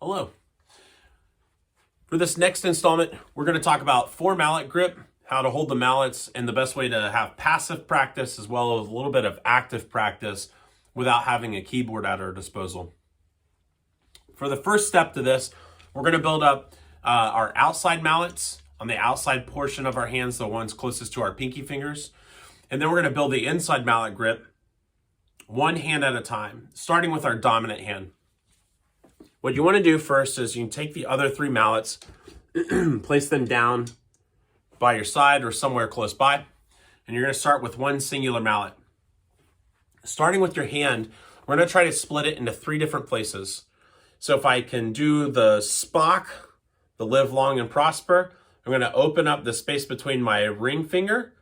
Hello. For this next installment, we're going to talk about 4-mallet grip, how to hold the mallets, and the best way to have passive practice as well as a little bit of active practice without having a keyboard at our disposal. For the first step to this, we're going to build up our outside mallets on the outside portion of our hands, the ones closest to our pinky fingers. And then we're going to build the inside mallet grip one hand at a time, starting with our dominant hand. What you want to do first is you can take the other 3 mallets, place them down by your side or somewhere close by, and you're going to start with one singular mallet. Starting with your hand, we're going to try to split it into 3 different places. So if I can do the Spock, the live long and prosper, I'm going to open up the space between my ring finger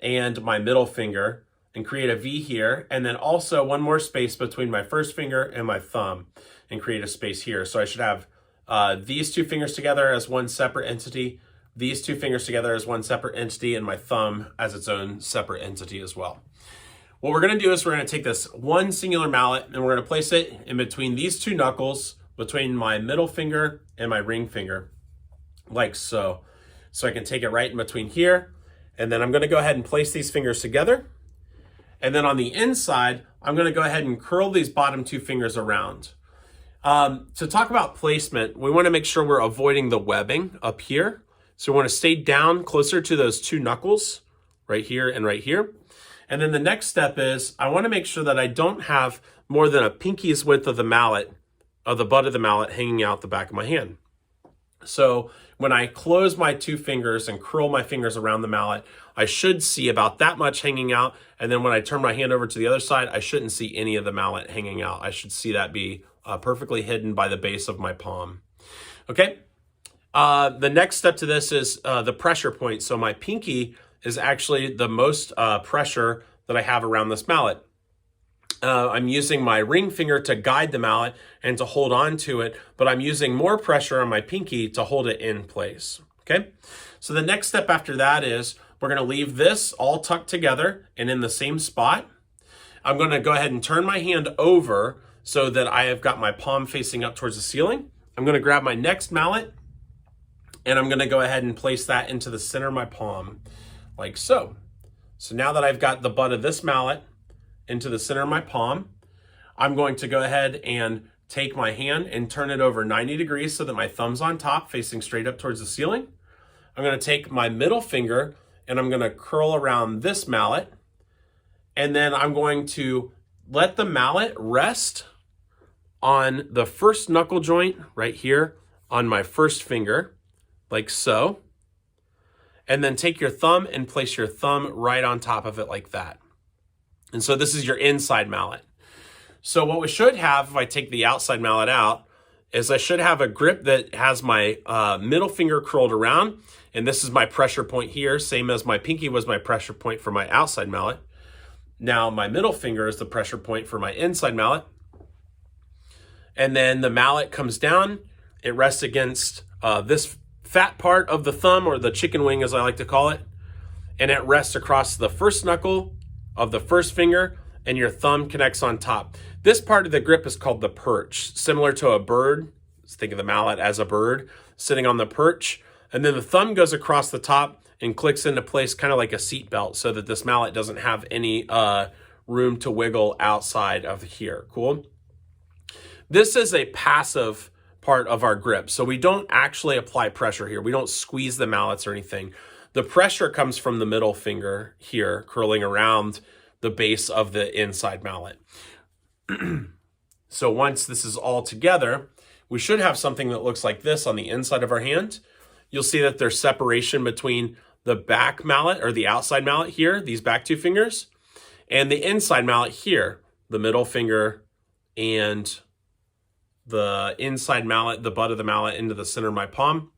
and my middle finger and create a V here, and then also one more space between my first finger and my thumb and create a space here. So I should have these 2 fingers together as one separate entity, these 2 fingers together as one separate entity, and my thumb as its own separate entity as well. What we're going to do is we're going to take this one singular mallet and we're going to place it in between these 2 knuckles, between my middle finger and my ring finger, like so. So I can take it right in between here, and then I'm going to go ahead and place these fingers together. And then on the inside, I'm going to go ahead and curl these bottom 2 fingers around. To talk about placement, we want to make sure we're avoiding the webbing up here. So we want to stay down closer to those 2 knuckles, right here and right here. And then the next step is I want to make sure that I don't have more than a pinky's width of the mallet, of the butt of the mallet, hanging out the back of my hand. So when I close my 2 fingers and curl my fingers around the mallet, I should see about that much hanging out. And then when I turn my hand over to the other side, I shouldn't see any of the mallet hanging out. I should see that be perfectly hidden by the base of my palm. Okay. The next step to this is the pressure point. So my pinky is actually the most pressure that I have around this mallet. I'm using my ring finger to guide the mallet and to hold on to it, but I'm using more pressure on my pinky to hold it in place. Okay. So the next step after that is we're going to leave this all tucked together and in the same spot. I'm going to go ahead and turn my hand over so that I have got my palm facing up towards the ceiling. I'm going to grab my next mallet and I'm going to go ahead and place that into the center of my palm, like so. So now that I've got the butt of this mallet into the center of my palm, I'm going to go ahead and take my hand and turn it over 90 degrees so that my thumb's on top facing straight up towards the ceiling. I'm going to take my middle finger and I'm going to curl around this mallet, and then I'm going to let the mallet rest on the first knuckle joint right here on my first finger, like so. And then take your thumb and place your thumb right on top of it like that. And so this is your inside mallet. So what we should have, if I take the outside mallet out, is I should have a grip that has my middle finger curled around. And this is my pressure point here, same as my pinky was my pressure point for my outside mallet. Now my middle finger is the pressure point for my inside mallet. And then the mallet comes down. It rests against this fat part of the thumb, or the chicken wing as I like to call it. And it rests across the first knuckle of the first finger, and your thumb connects on top. This part of the grip is called the perch, similar to a bird. Let's think of the mallet as a bird sitting on the perch. And then the thumb goes across the top and clicks into place kind of like a seat belt so that this mallet doesn't have any room to wiggle outside of here. Cool? This is a passive part of our grip. So we don't actually apply pressure here. We don't squeeze the mallets or anything. The pressure comes from the middle finger here, curling around the base of the inside mallet. So once this is all together, we should have something that looks like this on the inside of our hand. You'll see that there's separation between the back mallet, or the outside mallet here, these back 2 fingers, and the inside mallet here, the middle finger and the inside mallet, the butt of the mallet into the center of my palm.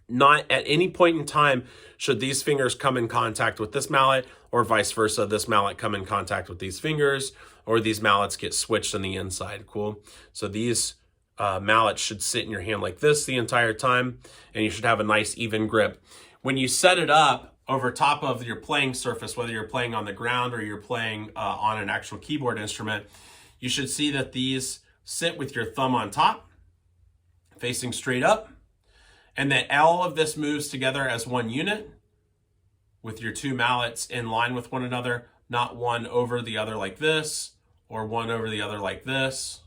Not at any point in time should these fingers come in contact with this mallet, or vice versa, this mallet come in contact with these fingers, or these mallets get switched on the inside. Cool. So these mallets should sit in your hand like this the entire time, and you should have a nice even grip. When you set it up over top of your playing surface, whether you're playing on the ground or you're playing on an actual keyboard instrument, you should see that these sit with your thumb on top facing straight up, and that all of this moves together as one unit with your two mallets in line with one another, not one over the other like this, or one over the other like this.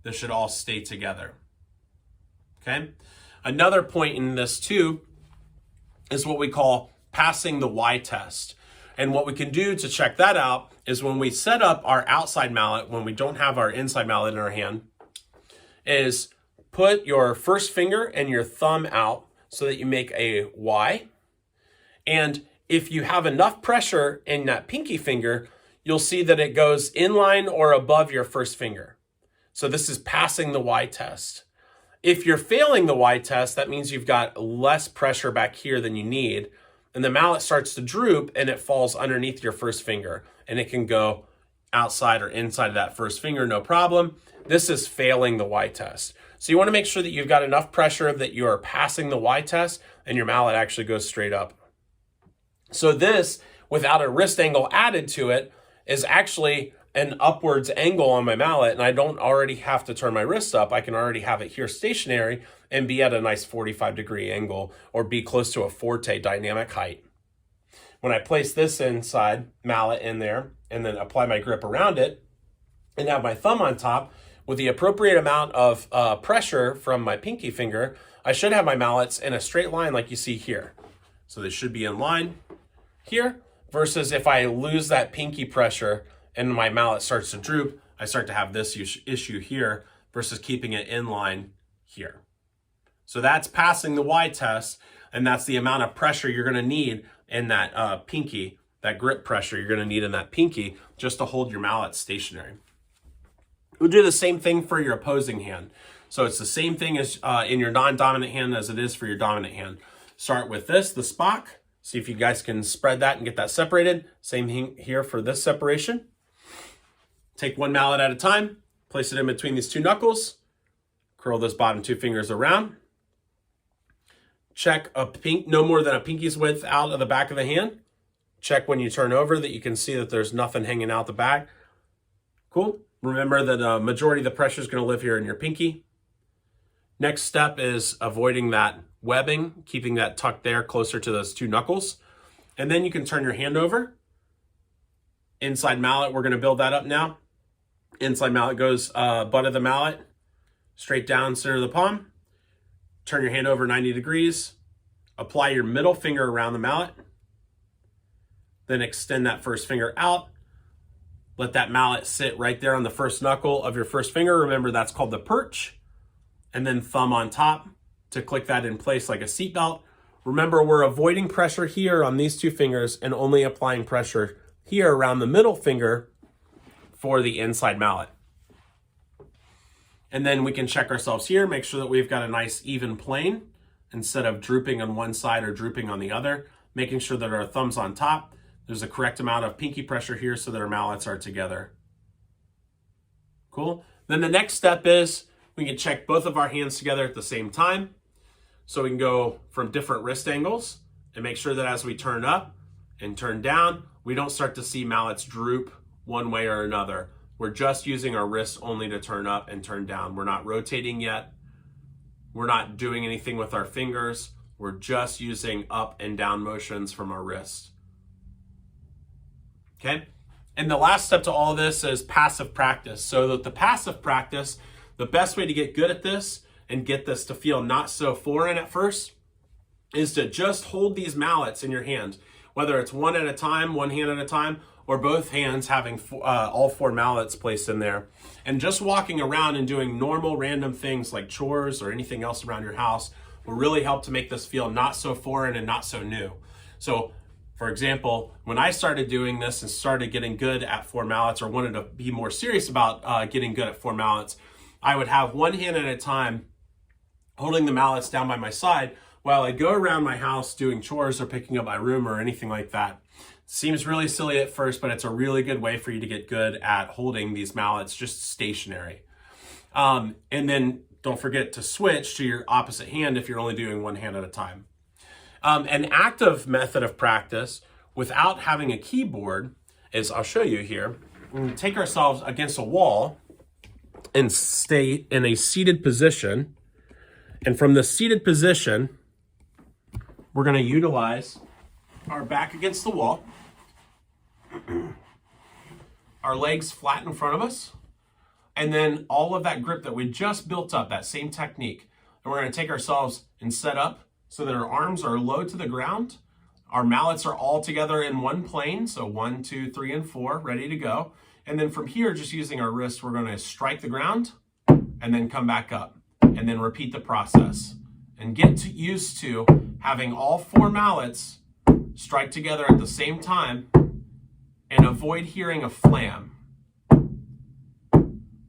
This should all stay together, okay? Another point in this too is what we call passing the Y test. And what we can do to check that out is when we set up our outside mallet, when we don't have our inside mallet in our hand, is put your first finger and your thumb out so that you make a Y. And if you have enough pressure in that pinky finger, you'll see that it goes in line or above your first finger. So this is passing the Y test. If you're failing the Y test, that means you've got less pressure back here than you need, and the mallet starts to droop and it falls underneath your first finger, and it can go outside or inside of that first finger, no problem. This is failing the Y test. So you want to make sure that you've got enough pressure that you are passing the Y test and your mallet actually goes straight up. So this, without a wrist angle added to it, is actually an upwards angle on my mallet, and I don't already have to turn my wrist up. I can already have it here stationary and be at a nice 45-degree angle or be close to a forte dynamic height. When I place this inside mallet in there and then apply my grip around it and have my thumb on top with the appropriate amount of pressure from my pinky finger, I should have my mallets in a straight line like you see here. So they should be in line here, versus if I lose that pinky pressure and my mallet starts to droop, I start to have this issue here versus keeping it in line here. So that's passing the Y test, and that's the amount of pressure you're gonna need in that pinky, that grip pressure you're gonna need in that pinky just to hold your mallet stationary. We'll do the same thing for your opposing hand. So it's the same thing as in your non-dominant hand as it is for your dominant hand. Start with this, the spock. See if you guys can spread that and get that separated. Same thing here for this separation. Take one mallet at a time, place it in between these two knuckles, curl those bottom two fingers around. Check no more than a pinky's width out of the back of the hand. Check when you turn over that you can see that there's nothing hanging out the back. Cool. Remember that a majority of the pressure is going to live here in your pinky. Next step is avoiding that webbing, keeping that tucked there closer to those two knuckles. And then you can turn your hand over. Inside mallet, we're going to build that up now. Inside mallet goes butt of the mallet, straight down center of the palm. Turn your hand over 90 degrees. Apply your middle finger around the mallet. Then extend that first finger out. Let that mallet sit right there on the first knuckle of your first finger. Remember, that's called the perch. And then thumb on top to click that in place like a seatbelt. Remember, we're avoiding pressure here on these two fingers and only applying pressure here around the middle finger for the inside mallet. And then we can check ourselves here, make sure that we've got a nice even plane instead of drooping on one side or drooping on the other, making sure that our thumb's on top. There's a correct amount of pinky pressure here so that our mallets are together. Cool. Then the next step is we can check both of our hands together at the same time. So we can go from different wrist angles and make sure that as we turn up and turn down, we don't start to see mallets droop one way or another. We're just using our wrists only to turn up and turn down. We're not rotating yet. We're not doing anything with our fingers. We're just using up and down motions from our wrists. Okay? And the last step to all of this is passive practice. So that the passive practice, the best way to get good at this and get this to feel not so foreign at first is to just hold these mallets in your hand, whether it's one at a time, one hand at a time, or both hands having all four mallets placed in there. And just walking around and doing normal random things like chores or anything else around your house will really help to make this feel not so foreign and not so new. So for example, when I started doing this and started getting good at four mallets or wanted to be more serious about getting good at four mallets, I would have one hand at a time holding the mallets down by my side while I go around my house doing chores or picking up my room or anything like that. Seems really silly at first, but it's a really good way for you to get good at holding these mallets just stationary. And then don't forget to switch to your opposite hand if you're only doing one hand at a time. An active method of practice without having a keyboard is, I'll show you here. We take ourselves against a wall and stay in a seated position And from the seated position, we're going to utilize our back against the wall, our legs flat in front of us, and then all of that grip that we just built up, that same technique. And we're going to take ourselves and set up so that our arms are low to the ground. Our mallets are all together in one plane. So 1, 2, 3, and 4, ready to go. And then from here, just using our wrist, we're going to strike the ground and then come back up and then repeat the process. And get used to having all 4 mallets strike together at the same time and avoid hearing a flam.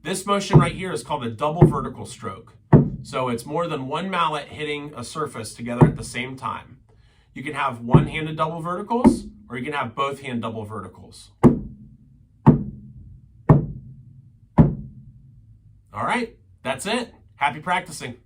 This motion right here is called a double vertical stroke. So it's more than one mallet hitting a surface together at the same time. You can have one-handed double verticals, or you can have both hand double verticals. All right, that's it. Happy practicing.